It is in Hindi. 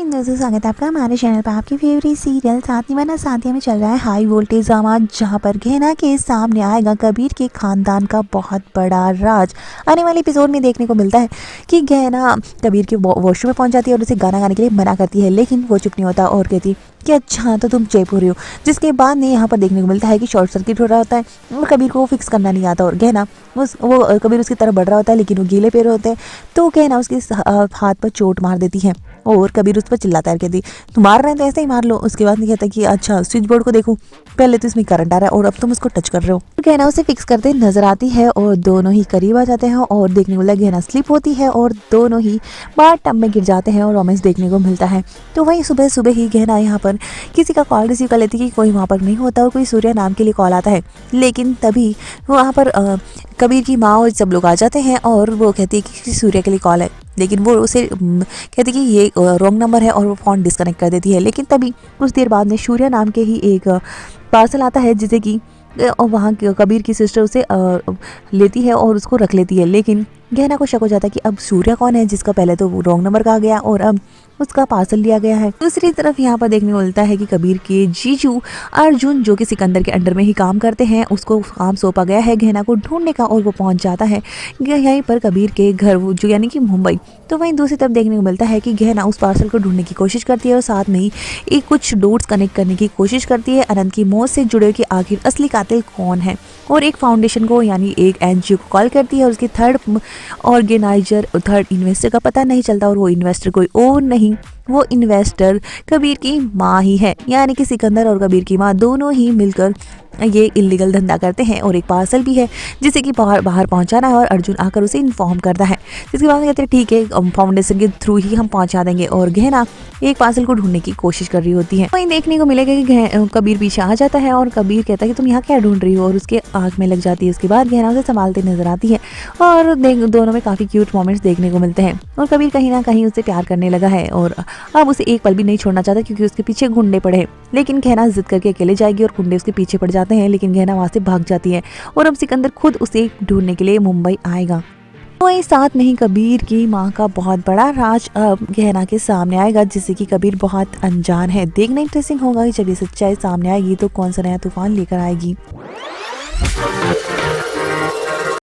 दोस्तों स्वागत है आपका हमारे चैनल पर। आपकी फेवरेट सीरियल साथ निभाना साथिया में चल रहा है हाई वोल्टेज ड्रामा, जहां पर गहना के सामने आएगा कबीर के खानदान का बहुत बड़ा राज। आने वाले एपिसोड में देखने को मिलता है कि गहना कबीर के वॉशरूम में पहुंच जाती है और उसे गाना गाने के लिए मना करती है, लेकिन वो चुप नहीं होता और कहती कि अच्छा तो तुम चेप हो रही हो। जिसके बाद में यहाँ पर देखने को मिलता है कि शॉर्ट सर्किट हो रहा होता है और कबीर को वो फिक्स करना नहीं आता और गहना वो कबीर उसकी तरफ बढ़ रहा होता है, लेकिन वो गीले पैर होते हैं तो गहना उसके हाथ पर चोट मार देती है और कबीर उस पर चिल्लाता है, कहती तुम मार रहे हैं तो ऐसे ही मार लो। उसके बाद नहीं कहता कि अच्छा स्विच बोर्ड को देखो, पहले तो इसमें करंट आ रहा है और अब तुम उसको टच कर रहे हो। गहना उसे फिक्स करते नजर आती है और दोनों ही करीब आ जाते हैं और देखने को मिलता है गहना स्लिप होती है और दोनों ही बाथ टब में गिर जाते हैं और रोमांस देखने को मिलता है। तो वहीं सुबह सुबह ही गहना यहाँ पर किसी का कॉल रिसीव कर लेती है कि कोई वहाँ पर नहीं होता और कोई सूर्या नाम के लिए कॉल आता है, लेकिन तभी वहाँ पर कबीर की माँ और सब लोग आ जाते हैं और वो कहती है कि सूर्या के लिए कॉल है, लेकिन वो उसे कहती कि ये रॉन्ग नंबर है और वो फ़ोन डिस्कनेक्ट कर देती है। लेकिन तभी कुछ देर बाद में सूर्या नाम के ही एक पार्सल आता है जिसे कि वहाँ कबीर की सिस्टर उसे लेती है और उसको रख लेती है, लेकिन गहना को शक हो जाता है कि अब सूर्या कौन है जिसका पहले तो वो रॉन्ग नंबर कहा गया और अब उसका पार्सल लिया गया है। दूसरी तरफ यहाँ पर देखने को मिलता है कि कबीर के जीजू अर्जुन, जो कि सिकंदर के अंडर में ही काम करते हैं, उसको काम सौंपा गया है गहना को ढूंढने का और वो पहुंच जाता है यहीं पर कबीर के घर, जो यानी कि मुंबई। तो वहीं दूसरी तरफ देखने को मिलता है कि गहना उस पार्सल को ढूंढने की कोशिश करती है और साथ में ही एक कुछ डॉट्स कनेक्ट करने की कोशिश करती है अनंत की मौत से जुड़े कि आखिर असली कातिल कौन है, और एक फाउंडेशन को यानी एक एनजीओ को कॉल करती है और उसके थर्ड ऑर्गेनाइजर थर्ड इन्वेस्टर का पता नहीं चलता और वो इन्वेस्टर कोई और नहीं, वो इन्वेस्टर कबीर की माँ ही है, यानी कि सिकंदर और कबीर की माँ दोनों ही मिलकर ये इलीगल धंधा करते हैं। और एक पार्सल भी है जिसे कि बाहर पहुंचाना है और अर्जुन आकर उसे इन्फॉर्म करता है, जिसके बाद कहते हैं ठीक है फाउंडेशन के थ्रू ही हम पहुंचा देंगे और गहना एक पार्सल को ढूंढने की कोशिश कर रही होती है। वहीं देखने को मिलेगा कि कबीर पीछे आ जाता है और कबीर कहता है कि तुम यहाँ क्या ढूंढ रही हो, और उसके आँख में लग जाती है। उसके बाद गहना उसे संभालते नजर आती है और दोनों में काफ़ी क्यूट मोमेंट्स देखने को मिलते हैं और कबीर कहीं ना कहीं उसे प्यार करने लगा है और अब उसे एक पल भी नहीं छोड़ना चाहता क्योंकि उसके पीछे गुंडे पड़े हैं। लेकिन गहना जिद करके अकेले जाएगी और गुंडे उसके पीछे पड़ जाते हैं, लेकिन गहना वहाँ से भाग जाती है और अब सिकंदर खुद उसे ढूंढने के लिए मुंबई आएगा। वहीं साथ में ही कबीर की माँ का बहुत बड़ा राज अब गहना के सामने आएगा, जिससे कि कबीर बहुत अनजान है। देखना इंटरेस्टिंग होगा कि जब ये सच्चाई सामने आएगी तो कौन सा नया तूफान लेकर आएगी।